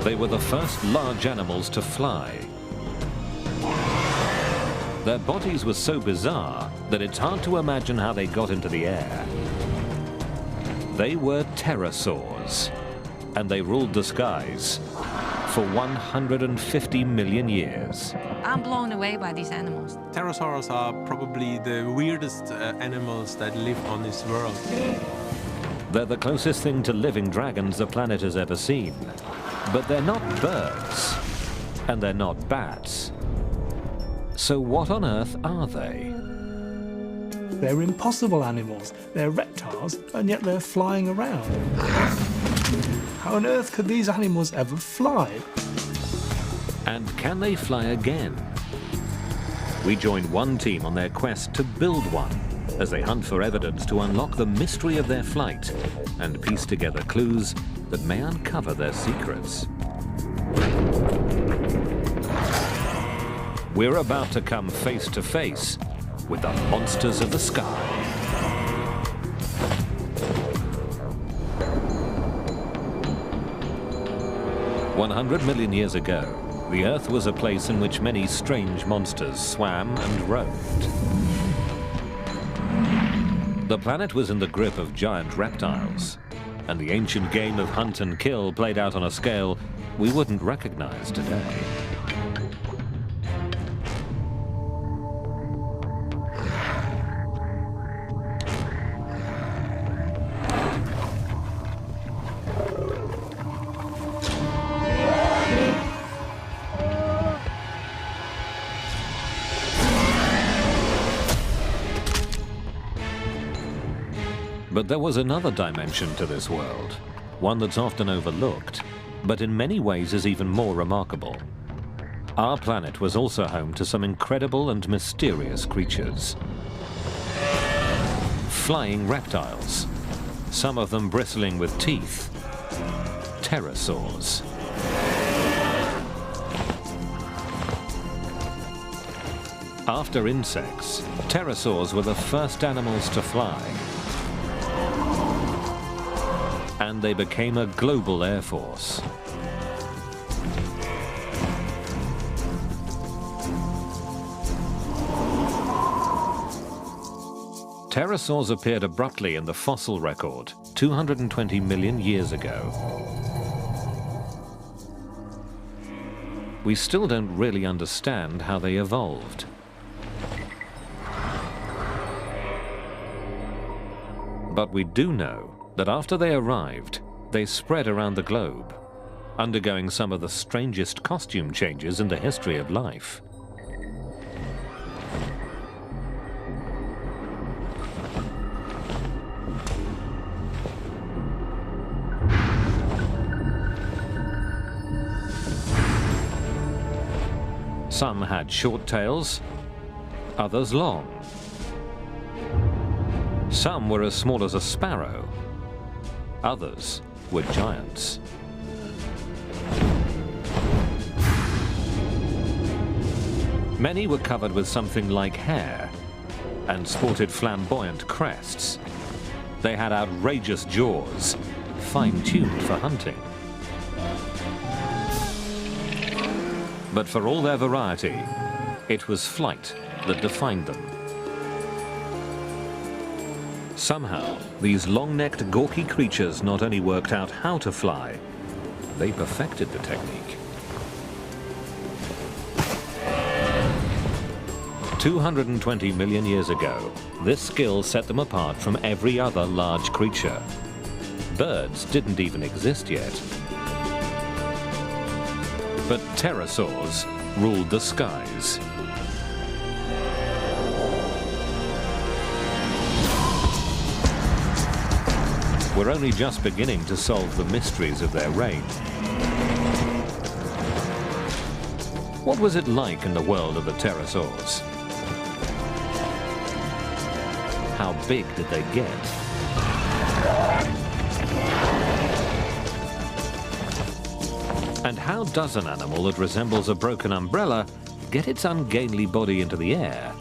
They were the first large animals to fly. Their bodies were so bizarre that it's hard to imagine how they got into the air. They were pterosaurs, and they ruled the skies for 150 million years. I'm blown away by these animals. Pterosaurs are probably the weirdest animals that live on this world. They're the closest thing to living dragons the planet has ever seen. But they're not birds, and they're not bats. So what on earth are they? They're impossible animals. They're reptiles, and yet they're flying around. How on earth could these animals ever fly? And can they fly again? We join one team on their quest to build one, as they hunt for evidence to unlock the mystery of their flight and piece together clues that may uncover their secrets. We're about to come face to face with the monsters of the sky. "100 million years ago, the Earth was a place in which many strange monsters swam and roamed. The planet was in the grip of giant reptiles, and the ancient game of hunt and kill played out on a scale we wouldn't recognize today. But there was another dimension to this world, one that's often overlooked, but in many ways is even more remarkable. Our planet was also home to some incredible and mysterious creatures. Flying reptiles, some of them bristling with teeth. Pterosaurs. After insects, pterosaurs were the first animals to fly. And they became a global air force. Pterosaurs appeared abruptly in the fossil record 220 million years ago. We still don't really understand how they evolved. But we do know that after they arrived, they spread around the globe, undergoing some of the strangest costume changes in the history of life. Some had short tails, others long. Some were as small as a sparrow. Others were giants. Many were covered with something like hair and sported flamboyant crests. They had outrageous jaws, fine-tuned for hunting. But for all their variety, it was flight that defined them. Somehow, these long-necked, gawky creatures not only worked out how to fly, they perfected the technique. 220 million years ago, this skill set them apart from every other large creature. Birds didn't even exist yet. But pterosaurs ruled the skies. We're only just beginning to solve the mysteries of their reign. What was it like in the world of the pterosaurs? How big did they get? And how does an animal that resembles a broken umbrella get its ungainly body into the air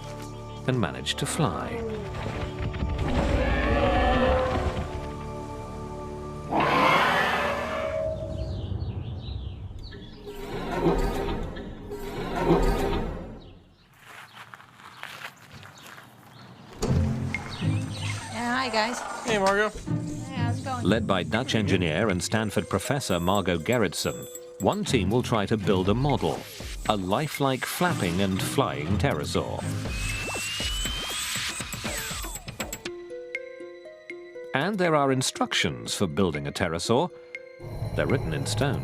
and manage to fly? guys. Hey, Margot. Hey, how's it going? Led by Dutch engineer and Stanford professor Margot Gerritsen, one team will try to build a model, a lifelike flapping and flying pterosaur. And there are instructions for building a pterosaur. They're written in stone.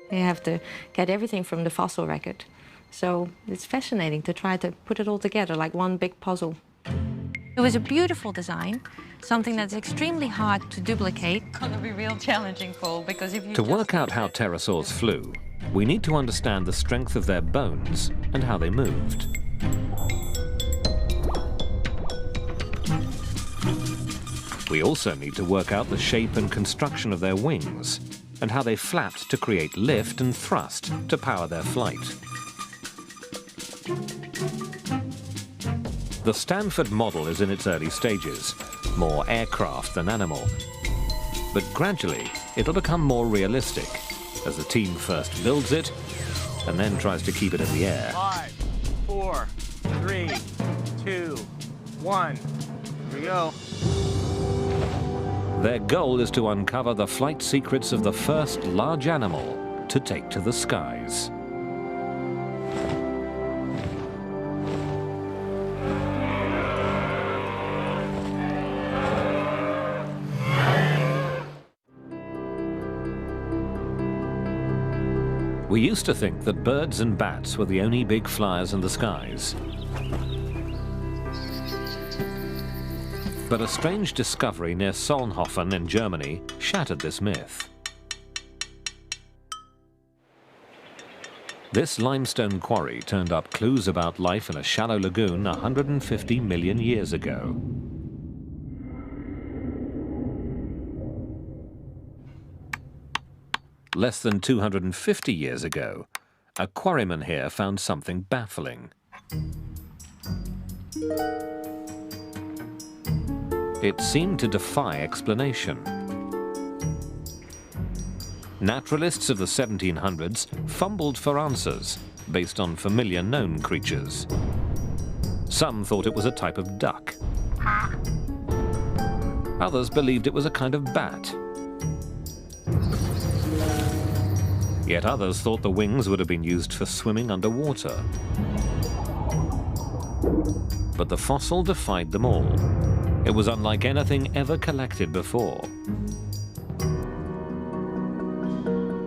You have to get everything from the fossil record. So it's fascinating to try to put it all together like one big puzzle. It was a beautiful design, something that's extremely hard to duplicate. It's gonna be real challenging, Paul, because if you To work out how pterosaurs flew, we need to understand the strength of their bones and how they moved. We also need to work out the shape and construction of their wings and how they flapped to create lift and thrust to power their flight. The Stanford model is in its early stages, more aircraft than animal. But gradually, it'll become more realistic as the team first builds it and then tries to keep it in the air. 5, 4, 3, 2, 1. Here we go. Their goal is to uncover the flight secrets of the first large animal to take to the skies. We used to think that birds and bats were the only big flyers in the skies. But a strange discovery near Solnhofen in Germany shattered this myth. This limestone quarry turned up clues about life in a shallow lagoon 150 million years ago. Less than 250 years ago, a quarryman here found something baffling. It seemed to defy explanation. Naturalists of the 1700s fumbled for answers based on familiar known creatures. Some thought it was a type of duck. Others believed it was a kind of bat. Yet others thought the wings would have been used for swimming underwater. But the fossil defied them all. It was unlike anything ever collected before.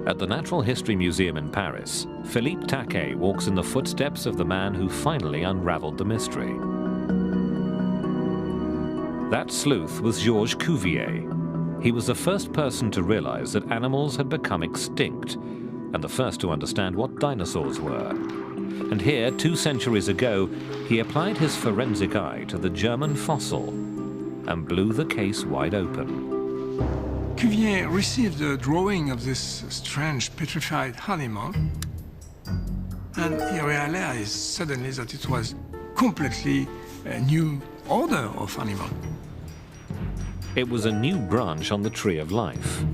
At the Natural History Museum in Paris, Philippe Taquet walks in the footsteps of the man who finally unraveled the mystery. That sleuth was Georges Cuvier. He was the first person to realize that animals had become extinct, and the first to understand what dinosaurs were. And here, 2 centuries ago, he applied his forensic eye to the German fossil and blew the case wide open. Cuvier received a drawing of this strange petrified animal, and he realized suddenly that it was completely a new order of animal. It was a new branch on the tree of life.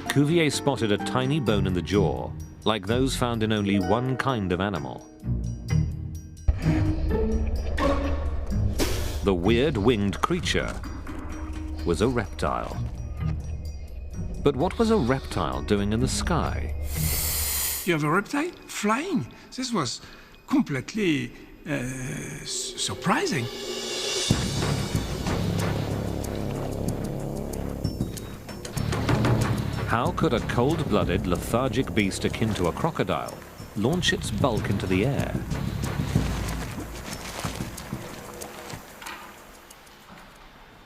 Cuvier spotted a tiny bone in the jaw, like those found in only one kind of animal. The weird winged creature was a reptile. But what was a reptile doing in the sky? You have a reptile flying. This was completely surprising. How could a cold-blooded, lethargic beast akin to a crocodile launch its bulk into the air?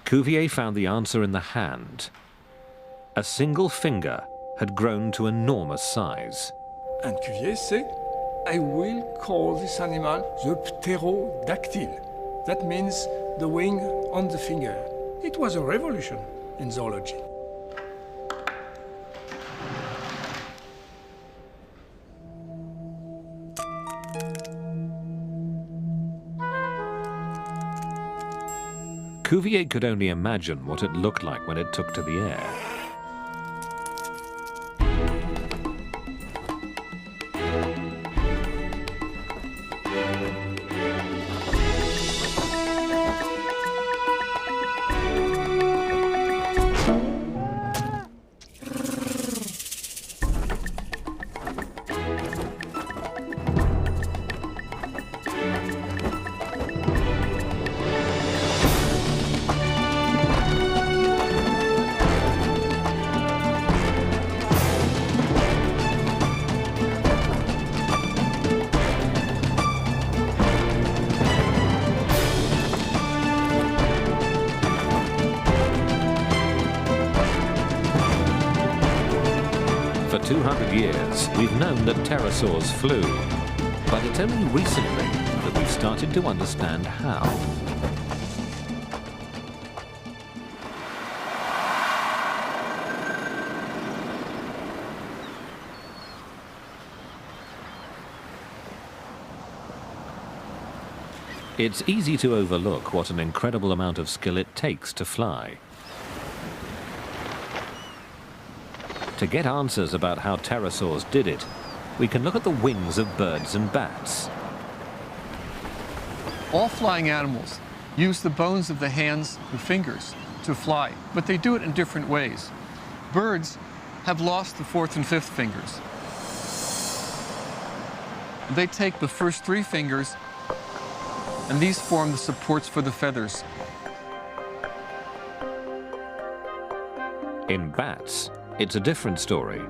Cuvier found the answer in the hand. A single finger had grown to enormous size. And Cuvier said, I will call this animal the pterodactyl. That means the wing on the finger. It was a revolution in zoology. Cuvier could only imagine what it looked like when it took to the air. 200 years, we've known that pterosaurs flew, but it's only recently that we've started to understand how. It's easy to overlook what an incredible amount of skill it takes to fly. To get answers about how pterosaurs did it, we can look at the wings of birds and bats. All flying animals use the bones of the hands and fingers to fly, but they do it in different ways. Birds have lost the fourth and fifth fingers. They take the first three fingers, and these form the supports for the feathers. In bats, it's a different story.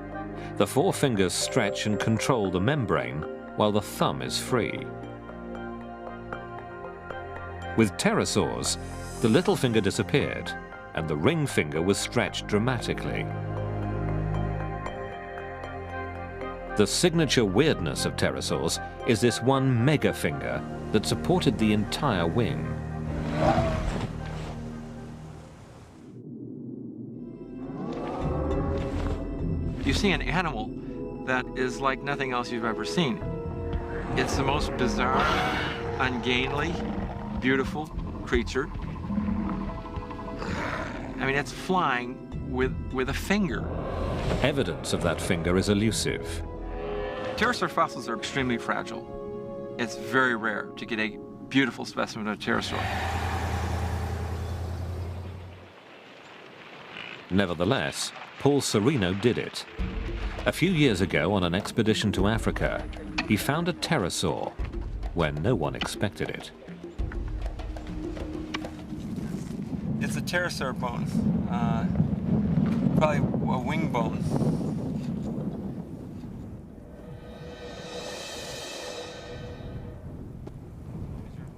The four fingers stretch and control the membrane, while the thumb is free. With pterosaurs, the little finger disappeared, and the ring finger was stretched dramatically. The signature weirdness of pterosaurs is this one mega finger that supported the entire wing. You see an animal that is like nothing else you've ever seen. It's the most bizarre, ungainly, beautiful creature. I mean, it's flying with a finger. Evidence of that finger is elusive. Pterosaur fossils are extremely fragile. It's very rare to get a beautiful specimen of pterosaur. Nevertheless, Paul Serino did it. A few years ago, on an expedition to Africa, he found a pterosaur where no one expected it. It's a pterosaur bone, probably a wing bone.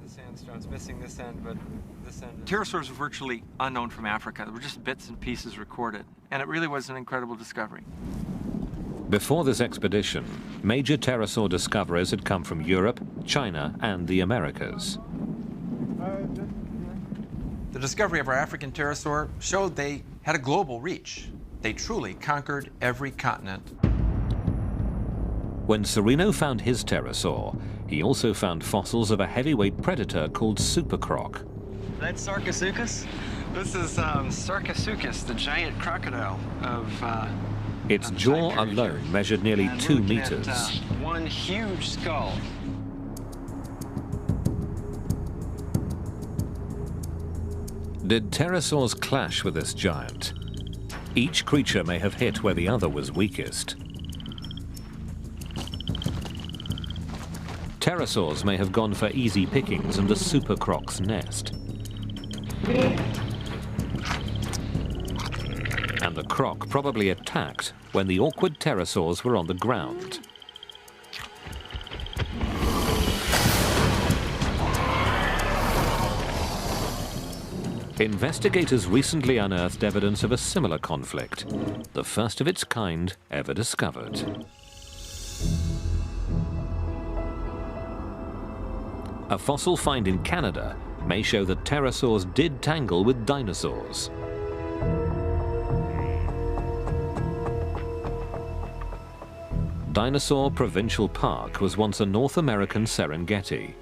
The sandstone's missing this end, but this end. Pterosaurs are virtually unknown from Africa. They were just bits and pieces recorded, and it really was an incredible discovery. Before this expedition, major pterosaur discoverers had come from Europe, China, and the Americas. The discovery of our African pterosaur showed they had a global reach. They truly conquered every continent. When Serino found his pterosaur, he also found fossils of a heavyweight predator called supercroc. That's Sarcosuchus? This is Sarcosuchus, the giant crocodile of its jaw alone measured nearly 2 meters. One huge skull. Did pterosaurs clash with this giant? Each creature may have hit where the other was weakest. Pterosaurs may have gone for easy pickings in the supercroc's nest. And the croc probably attacked when the awkward pterosaurs were on the ground. Investigators recently unearthed evidence of a similar conflict, the first of its kind ever discovered. A fossil find in Canada may show that pterosaurs did tangle with dinosaurs. Dinosaur Provincial Park was once a North American Serengeti.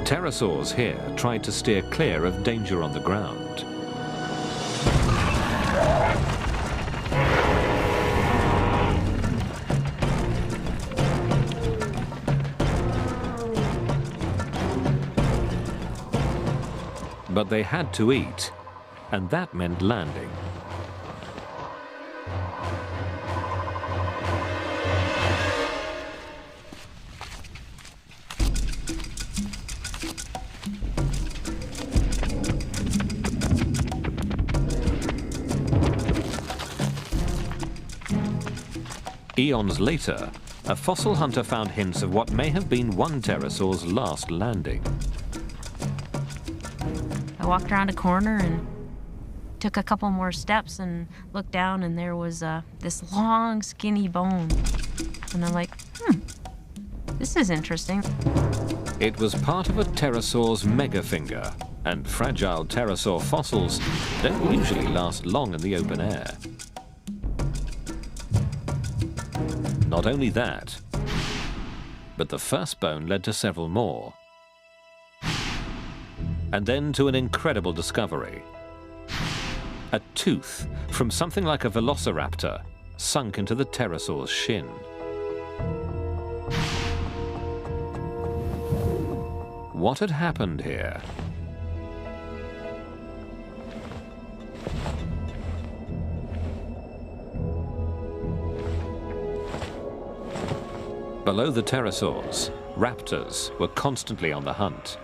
Pterosaurs here tried to steer clear of danger on the ground. But they had to eat, and that meant landing. Eons later, a fossil hunter found hints of what may have been one pterosaur's last landing. I walked around a corner and took a couple more steps and looked down, and there was this long, skinny bone. And I'm like, this is interesting. It was part of a pterosaur's megafinger, and fragile pterosaur fossils don't usually last long in the open air. Not only that, but the first bone led to several more. And then to an incredible discovery. A tooth from something like a velociraptor sunk into the pterosaur's shin. What had happened here? Below the pterosaurs, raptors were constantly on the hunt.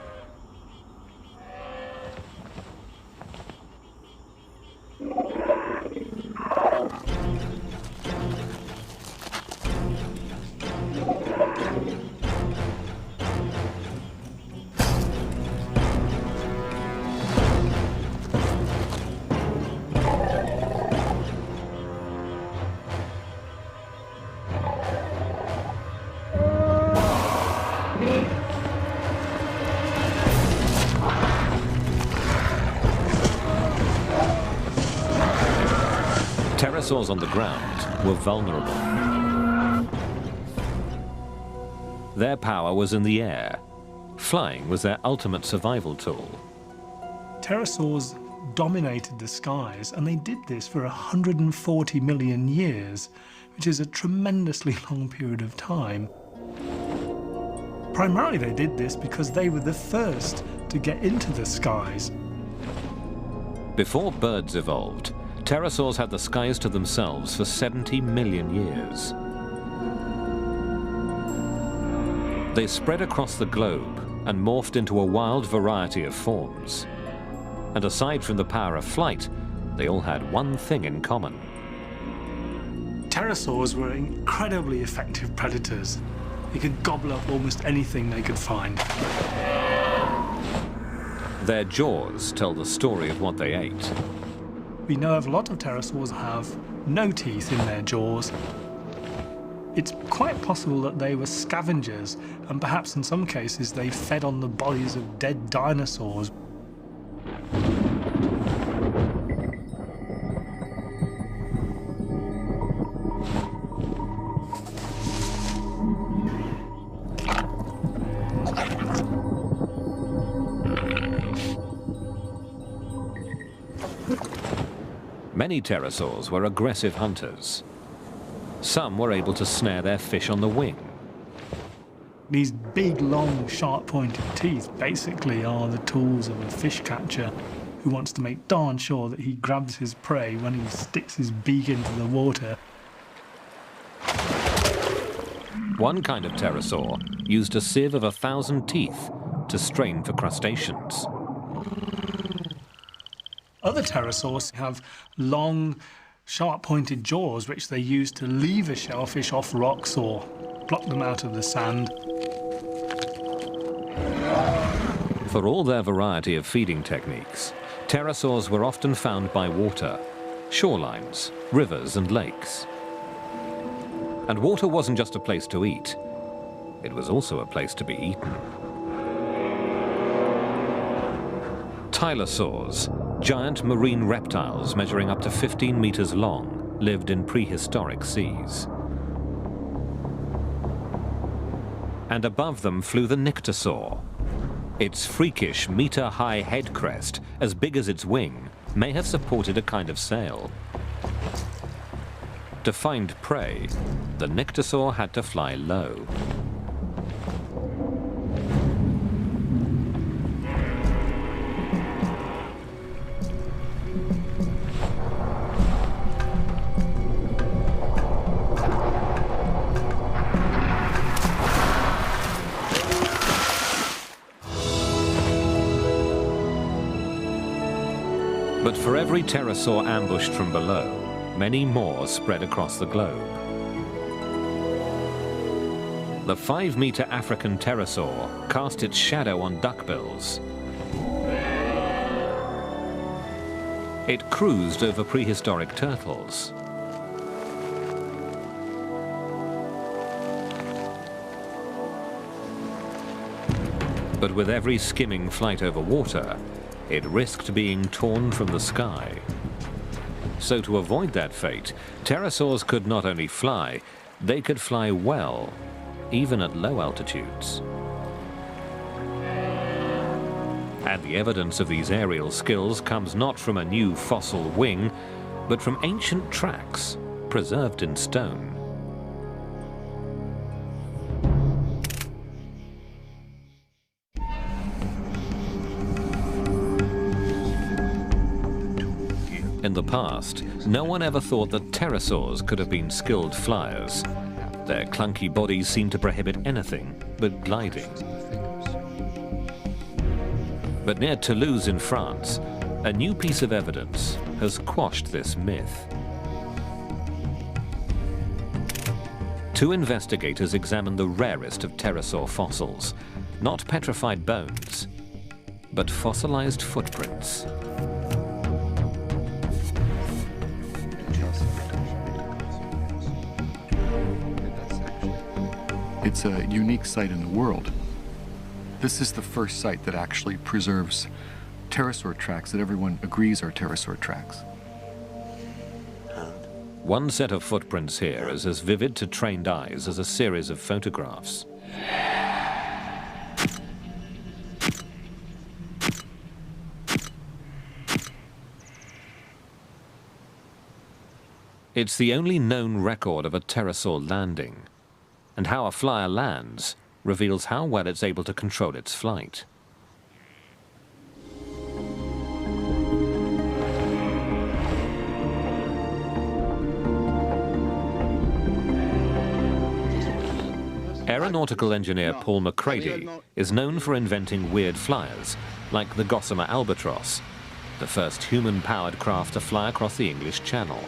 Pterosaurs on the ground were vulnerable. Their power was in the air. Flying was their ultimate survival tool. Pterosaurs dominated the skies, and they did this for 140 million years, which is a tremendously long period of time. Primarily they did this because they were the first to get into the skies. Before birds evolved, pterosaurs had the skies to themselves for 70 million years. They spread across the globe and morphed into a wild variety of forms. And aside from the power of flight, they all had one thing in common. Pterosaurs were incredibly effective predators. They could gobble up almost anything they could find. Their jaws tell the story of what they ate. We know of a lot of pterosaurs have no teeth in their jaws. It's quite possible that they were scavengers, and perhaps in some cases they fed on the bodies of dead dinosaurs. Many pterosaurs were aggressive hunters. Some were able to snare their fish on the wing. These big, long, sharp-pointed teeth basically are the tools of a fish catcher who wants to make darn sure that he grabs his prey when he sticks his beak into the water. One kind of pterosaur used a sieve of 1,000 teeth to strain for crustaceans. Other pterosaurs have long, sharp-pointed jaws which they use to lever shellfish off rocks or pluck them out of the sand. For all their variety of feeding techniques, pterosaurs were often found by water, shorelines, rivers and lakes. And water wasn't just a place to eat, it was also a place to be eaten. Tylosaurs, giant marine reptiles measuring up to 15 meters long, lived in prehistoric seas. And above them flew the Nyctosaur. Its freakish meter-high head crest, as big as its wing, may have supported a kind of sail. To find prey, the Nyctosaur had to fly low. But for every pterosaur ambushed from below, many more spread across the globe. The 5-meter African pterosaur cast its shadow on duckbills. It cruised over prehistoric turtles. But with every skimming flight over water, it risked being torn from the sky. So to avoid that fate, pterosaurs could not only fly, they could fly well, even at low altitudes. And the evidence of these aerial skills comes not from a new fossil wing, but from ancient tracks preserved in stone. In the past, no one ever thought that pterosaurs could have been skilled flyers. Their clunky bodies seemed to prohibit anything but gliding. But near Toulouse in France, a new piece of evidence has quashed this myth. Two investigators examined the rarest of pterosaur fossils, not petrified bones, but fossilized footprints. It's a unique site in the world. This is the first site that actually preserves pterosaur tracks that everyone agrees are pterosaur tracks. One set of footprints here is as vivid to trained eyes as a series of photographs. It's the only known record of a pterosaur landing, and how a flyer lands reveals how well it's able to control its flight. Aeronautical engineer Paul McCready is known for inventing weird flyers, like the Gossamer Albatross, the first human-powered craft to fly across the English Channel.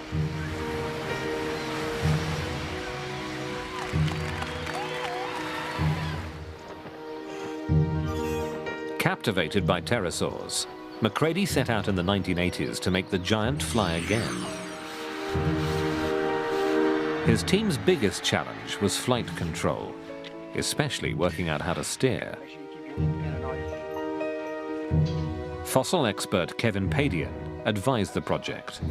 Captivated by pterosaurs, McCready set out in the 1980s to make the giant fly again. His team's biggest challenge was flight control, especially working out how to steer. Fossil expert Kevin Padian advised the project.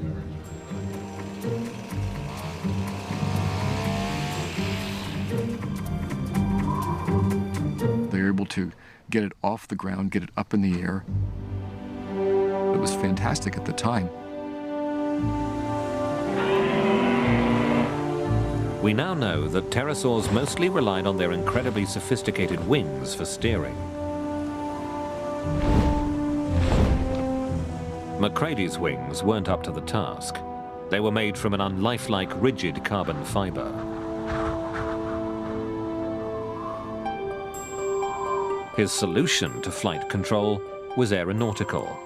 They're able to get it off the ground, get it up in the air. It was fantastic at the time. We now know that pterosaurs mostly relied on their incredibly sophisticated wings for steering. McCready's wings weren't up to the task. They were made from an unlifelike, rigid carbon fiber. His solution to flight control was aeronautical.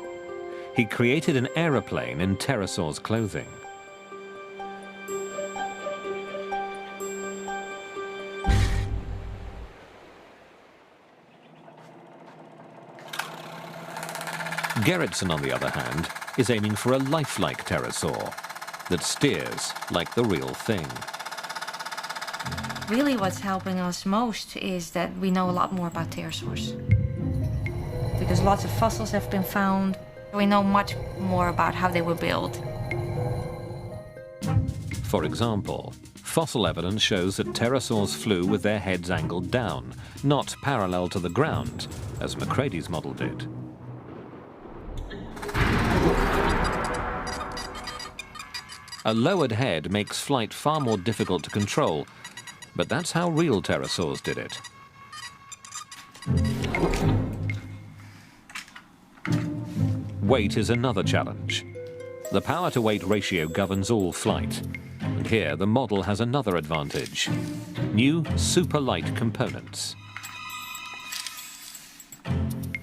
He created an aeroplane in pterosaur's clothing. Gerritsen, on the other hand, is aiming for a lifelike pterosaur that steers like the real thing. Really what's helping us most is that we know a lot more about pterosaurs. Because lots of fossils have been found, we know much more about how they were built. For example, fossil evidence shows that pterosaurs flew with their heads angled down, not parallel to the ground, as McCready's model did. A lowered head makes flight far more difficult to control, but that's how real pterosaurs did it. Weight is another challenge. The power-to-weight ratio governs all flight, and here the model has another advantage: new super-light components.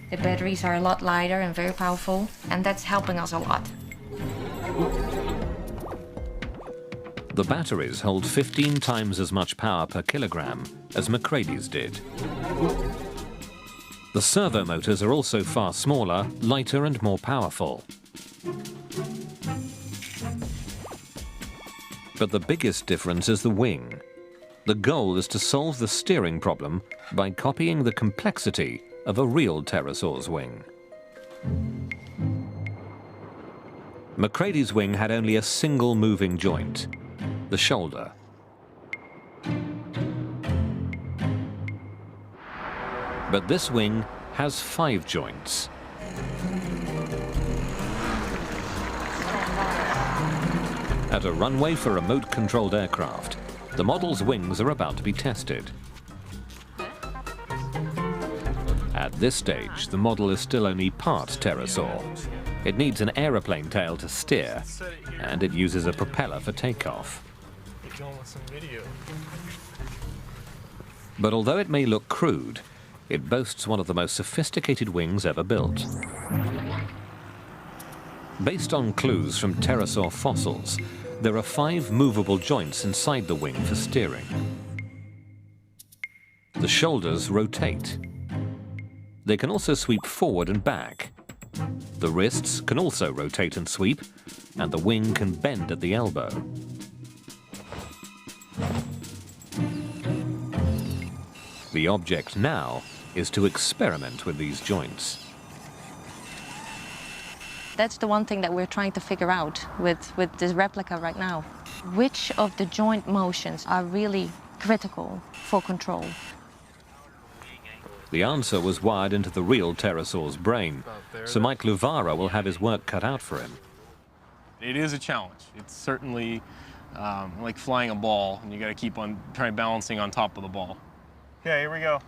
The batteries are a lot lighter and very powerful, and that's helping us a lot. The batteries hold 15 times as much power per kilogram as McCrady's did. The servo motors are also far smaller, lighter and more powerful. But the biggest difference is the wing. The goal is to solve the steering problem by copying the complexity of a real pterosaur's wing. McCrady's wing had only a single moving joint, the shoulder. But this wing has 5 joints. At a runway for remote-controlled aircraft, the model's wings are about to be tested. At this stage, the model is still only part pterosaur. It needs an aeroplane tail to steer, and it uses a propeller for takeoff. But although it may look crude, it boasts one of the most sophisticated wings ever built. Based on clues from pterosaur fossils, there are 5 movable joints inside the wing for steering. The shoulders rotate. They can also sweep forward and back. The wrists can also rotate and sweep, and the wing can bend at the elbow. The object now is to experiment with these joints. That's the one thing that we're trying to figure out with this replica right now. Which of the joint motions are really critical for control? The answer was wired into the real pterosaur's brain, so Mike Luvara will have his work cut out for him. It is a challenge. It's certainly like flying a ball, and you got to keep on balancing on top of the ball. Okay, here we go.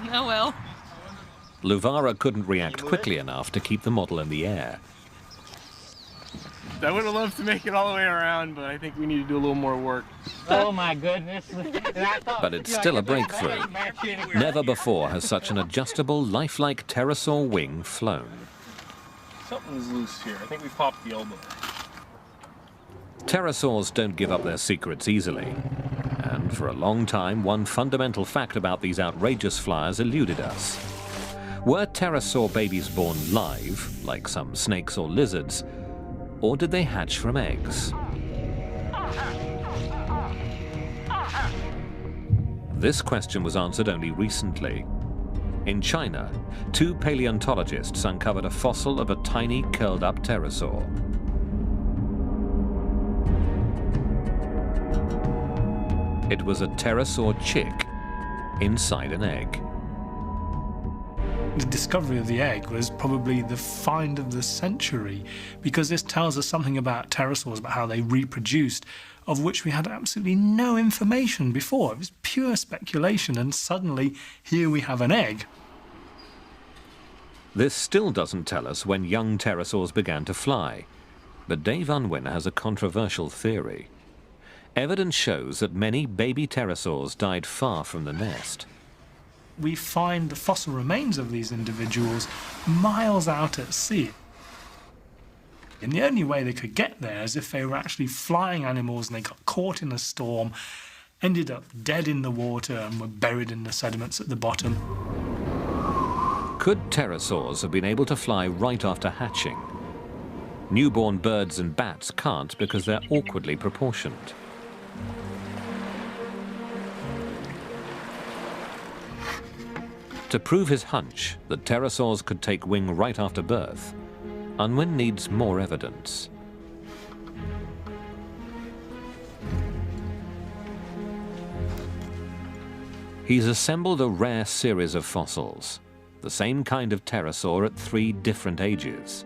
Oh well. Luvara couldn't react quickly enough to keep the model in the air. I would have loved to make it all the way around, but I think we need to do a little more work. Oh my goodness. But it's still a breakthrough. Never before has such an adjustable, lifelike pterosaur wing flown. Something's loose here. I think we popped the elbow. Pterosaurs don't give up their secrets easily. And for a long time, one fundamental fact about these outrageous flyers eluded us. Were pterosaur babies born live, like some snakes or lizards, or did they hatch from eggs? This question was answered only recently. In China, 2 paleontologists uncovered a fossil of a tiny curled-up pterosaur. It was a pterosaur chick inside an egg. The discovery of the egg was probably the find of the century, because this tells us something about pterosaurs, about how they reproduced, of which we had absolutely no information before. It was pure speculation, and suddenly here we have an egg. This still doesn't tell us when young pterosaurs began to fly, but Dave Unwin has a controversial theory. Evidence shows that many baby pterosaurs died far from the nest. We find the fossil remains of these individuals miles out at sea. And the only way they could get there is if they were actually flying animals and they got caught in a storm, ended up dead in the water and were buried in the sediments at the bottom. Could pterosaurs have been able to fly right after hatching? Newborn birds and bats can't because they're awkwardly proportioned. To prove his hunch that pterosaurs could take wing right after birth, Unwin needs more evidence. He's assembled a rare series of fossils, the same kind of pterosaur at 3 different ages.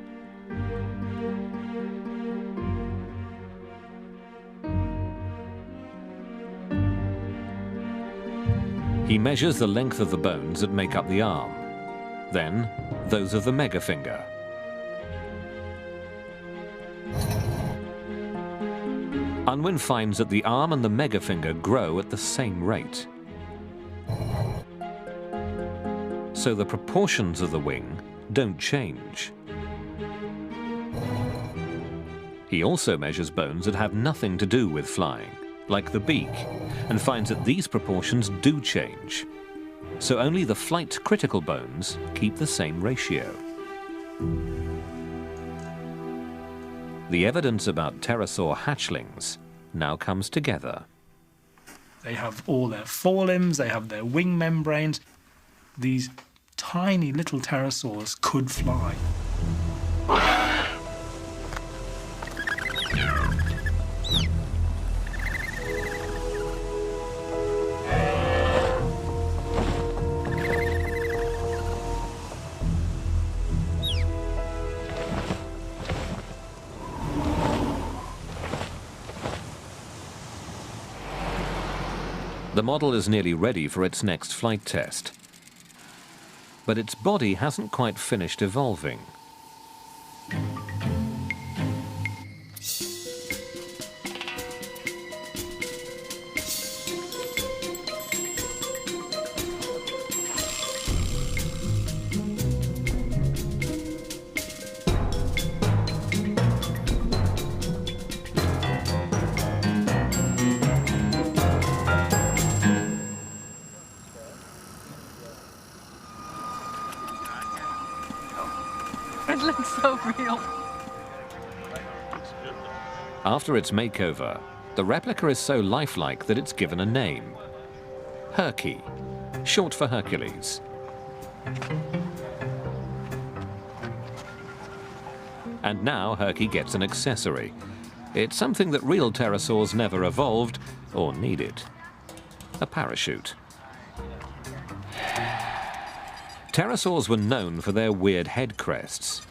He measures the length of the bones that make up the arm, then those of the megafinger. Unwin finds that the arm and the megafinger grow at the same rate. So the proportions of the wing don't change. He also measures bones that have nothing to do with flying, like the beak, and finds that these proportions do change. So only the flight-critical bones keep the same ratio. The evidence about pterosaur hatchlings now comes together. They have all their forelimbs, they have their wing membranes. These tiny little pterosaurs could fly. The model is nearly ready for its next flight test. But its body hasn't quite finished evolving. It looks so real. After its makeover, the replica is so lifelike that it's given a name. Herky, short for Hercules. And now Herky gets an accessory. It's something that real pterosaurs never evolved or needed. A parachute. Pterosaurs were known for their weird head crests.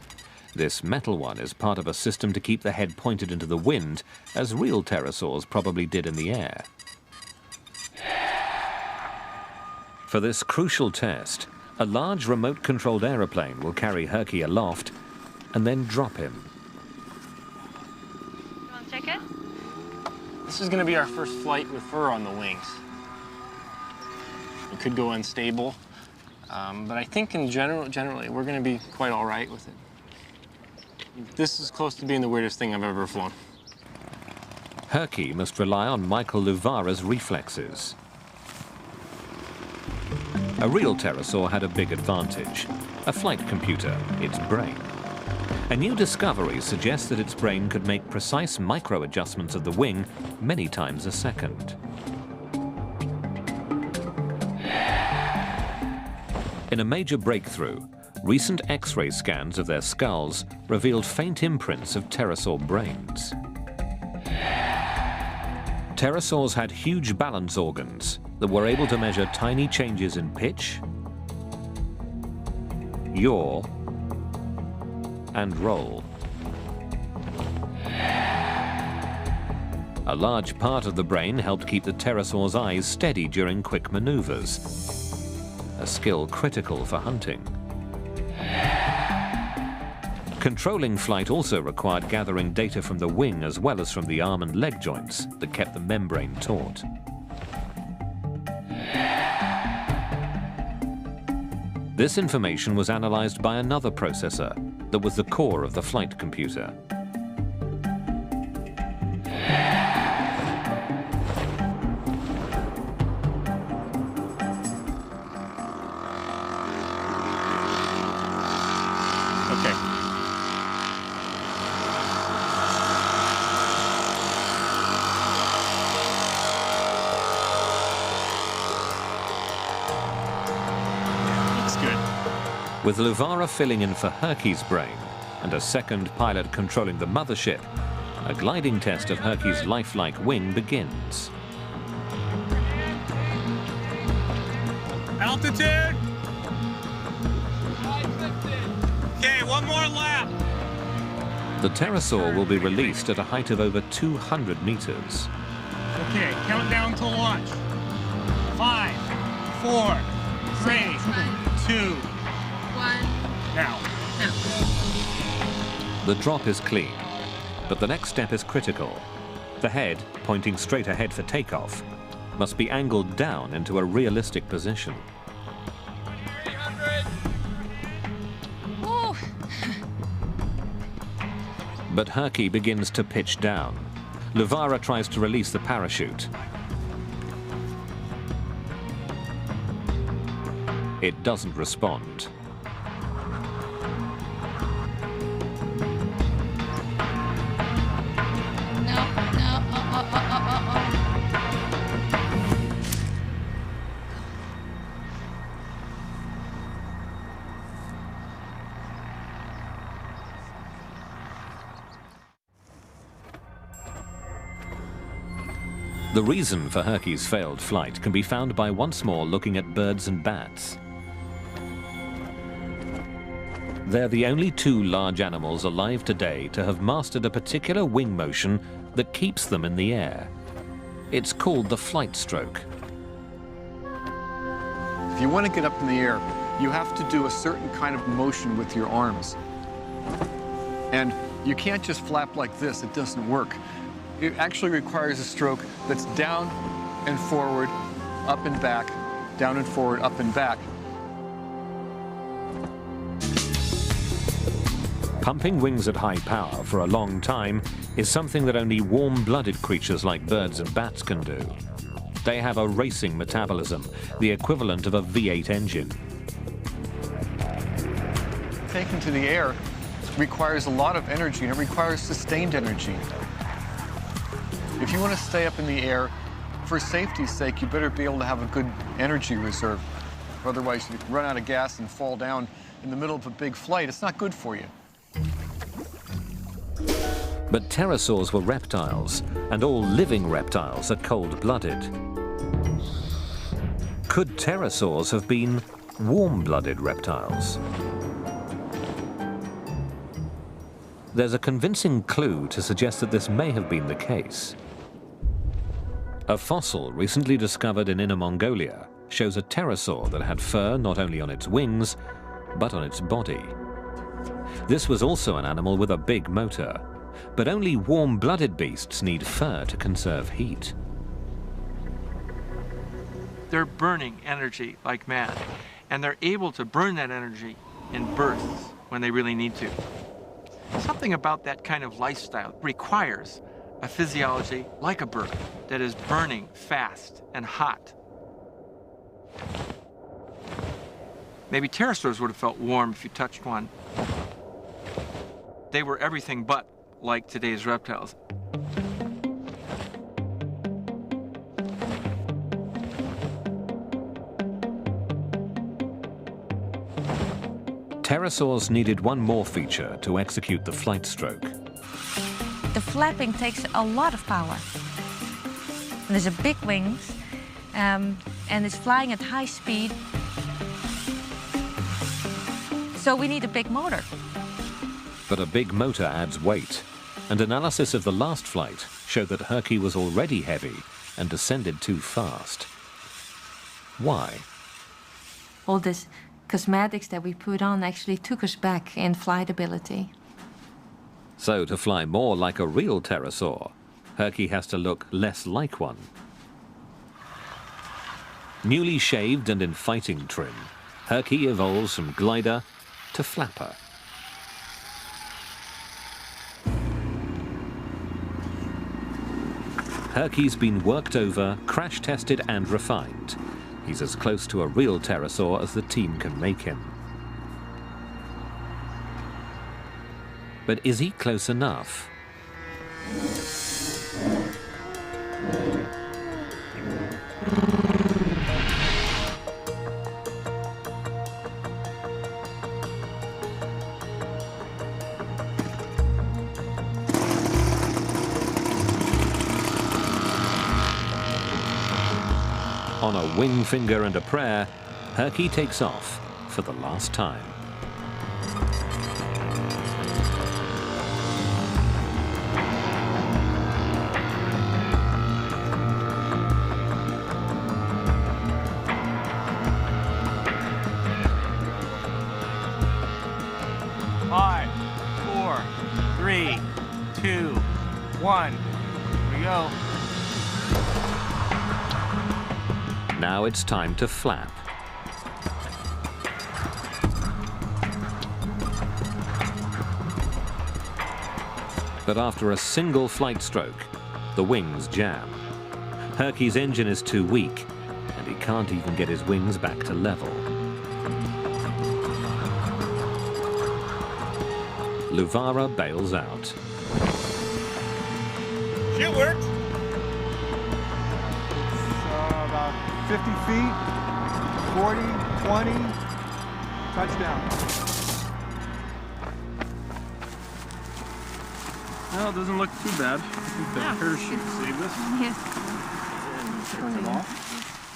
This metal one is part of a system to keep the head pointed into the wind, as real pterosaurs probably did in the air. For this crucial test, a large remote-controlled aeroplane will carry Herky aloft and then drop him. You want to check it? This is going to be our first flight with fur on the wings. It could go unstable. But I think in generally, we're going to be quite all right with it. This is close to being the weirdest thing I've ever flown. Herky must rely on Michael Luvara's reflexes. A real pterosaur had a big advantage, a flight computer, its brain. A new discovery suggests that its brain could make precise micro-adjustments of the wing many times a second. In a major breakthrough, recent X-ray scans of their skulls revealed faint imprints of pterosaur brains. Pterosaurs had huge balance organs that were able to measure tiny changes in pitch, yaw, and roll. A large part of the brain helped keep the pterosaur's eyes steady during quick maneuvers, a skill critical for hunting. Controlling flight also required gathering data from the wing as well as from the arm and leg joints that kept the membrane taut. This information was analyzed by another processor that was the core of the flight computer. With Luvara filling in for Herky's brain and a second pilot controlling the mothership, a gliding test of Herky's lifelike wing begins. Altitude. Okay, one more lap. The pterosaur will be released at a height of over 200 meters. Okay, count down to launch. 5, 4, 3, 2, 1. Now. The drop is clean, but the next step is critical. The head, pointing straight ahead for takeoff, must be angled down into a realistic position. But Herky begins to pitch down. Luvara tries to release the parachute. It doesn't respond. The reason for Herky's failed flight can be found by once more looking at birds and bats. They're the only two large animals alive today to have mastered a particular wing motion that keeps them in the air. It's called the flight stroke. If you want to get up in the air, you have to do a certain kind of motion with your arms. And you can't just flap like this, it doesn't work. It actually requires a stroke that's down and forward, up and back, down and forward, up and back. Pumping wings at high power for a long time is something that only warm-blooded creatures like birds and bats can do. They have a racing metabolism, the equivalent of a V8 engine. Taking to the air requires a lot of energy, and it requires sustained energy. If you want to stay up in the air, for safety's sake, you better be able to have a good energy reserve. Otherwise, you run out of gas and fall down in the middle of a big flight. It's not good for you. But pterosaurs were reptiles, and all living reptiles are cold-blooded. Could pterosaurs have been warm-blooded reptiles? There's a convincing clue to suggest that this may have been the case. A fossil recently discovered in Inner Mongolia shows a pterosaur that had fur not only on its wings, but on its body. This was also an animal with a big motor, but only warm-blooded beasts need fur to conserve heat. They're burning energy like mad, and they're able to burn that energy in bursts when they really need to. Something about that kind of lifestyle requires a physiology like a bird that is burning fast and hot. Maybe pterosaurs would have felt warm if you touched one. They were everything but like today's reptiles. Pterosaurs needed one more feature to execute the flight stroke. The flapping takes a lot of power. And there's a big wings, and it's flying at high speed. So we need a big motor. But a big motor adds weight, and analysis of the last flight showed that Herky was already heavy and descended too fast. Why? All this cosmetics that we put on actually took us back in flight ability. So to fly more like a real pterosaur, Herky has to look less like one. Newly shaved and in fighting trim, Herky evolves from glider to flapper. Herky's been worked over, crash-tested and refined. He's as close to a real pterosaur as the team can make him. But is he close enough? On a wing finger and a prayer, Herky takes off for the last time. Five, 4, 3, 2, 1. Here we go. Now it's time to flap. But after a single flight stroke, the wings jam. Herky's engine is too weak, and he can't even get his wings back to level. Luvara bails out. It worked. About 50 feet, 40, 20, touchdown. Well, it doesn't look too bad. I think the parachute saved us. Yeah. Turn it off.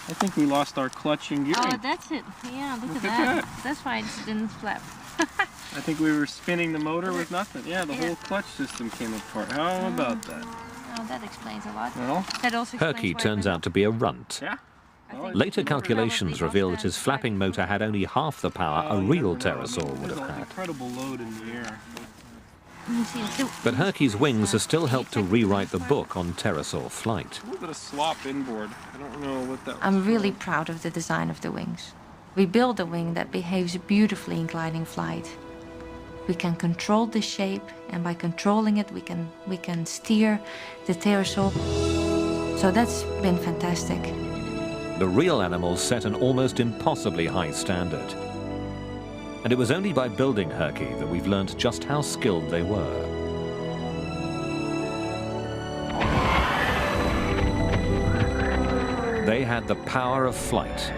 I think we lost our clutch and gearing. Oh, that's it. Yeah, look at Look at that. that. That's why it didn't flap. I think we were spinning the motor with nothing. Yeah, the whole clutch system came apart. How about that? Oh, that explains a lot. Well, that also explains Herky why turns out to be a runt. Yeah. Later calculations reveal that his flapping motor had only half the power a real pterosaur would have had. Incredible load in the air. But Herky's wings have still helped to rewrite the book on pterosaur flight. A little bit of slop inboard. I don't know what that was. I'm really proud of the design of the wings. We built a wing that behaves beautifully in gliding flight. We can control the shape, and by controlling it, we can steer the pterosaur. So that's been fantastic. The real animals set an almost impossibly high standard. And it was only by building Herky that we've learned just how skilled they were. They had the power of flight,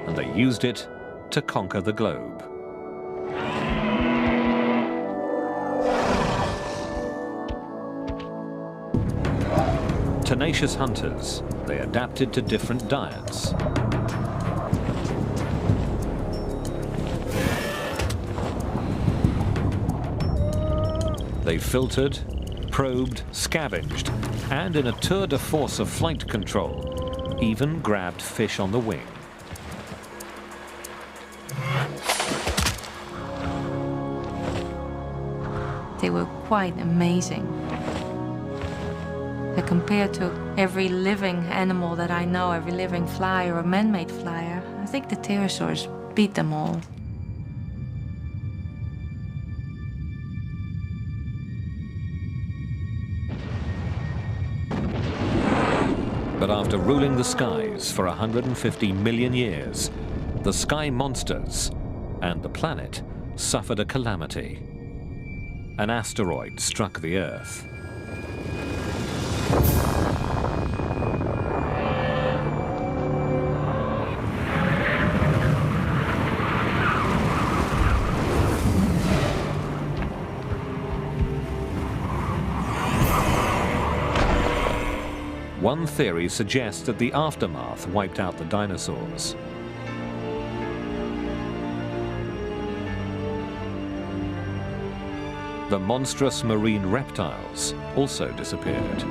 and they used it to conquer the globe. Tenacious hunters, they adapted to different diets. They filtered, probed, scavenged, and in a tour de force of flight control, even grabbed fish on the wing. They were quite amazing. Compared to every living animal that I know, every living flyer or man-made flyer, I think the pterosaurs beat them all. But after ruling the skies for 150 million years, the sky monsters and the planet suffered a calamity. An asteroid struck the Earth. One theory suggests that the aftermath wiped out the dinosaurs. The monstrous marine reptiles also disappeared.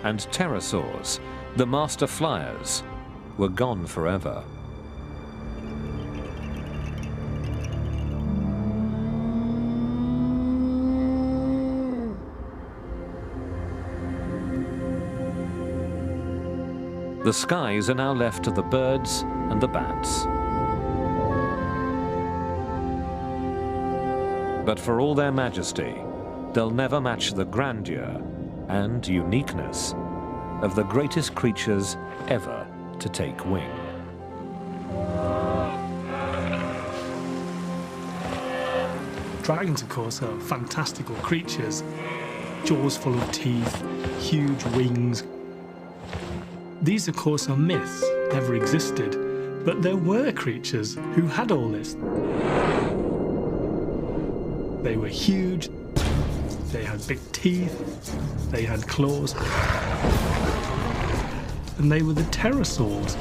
And pterosaurs, the master flyers, were gone forever. The skies are now left to the birds and the bats. But for all their majesty, they'll never match the grandeur and uniqueness of the greatest creatures ever to take wing. Dragons, of course, are fantastical creatures. Jaws full of teeth, huge wings. These, of course, are myths, never existed, but there were creatures who had all this. They were huge, They had big teeth, they had claws, and they were the pterosaurs.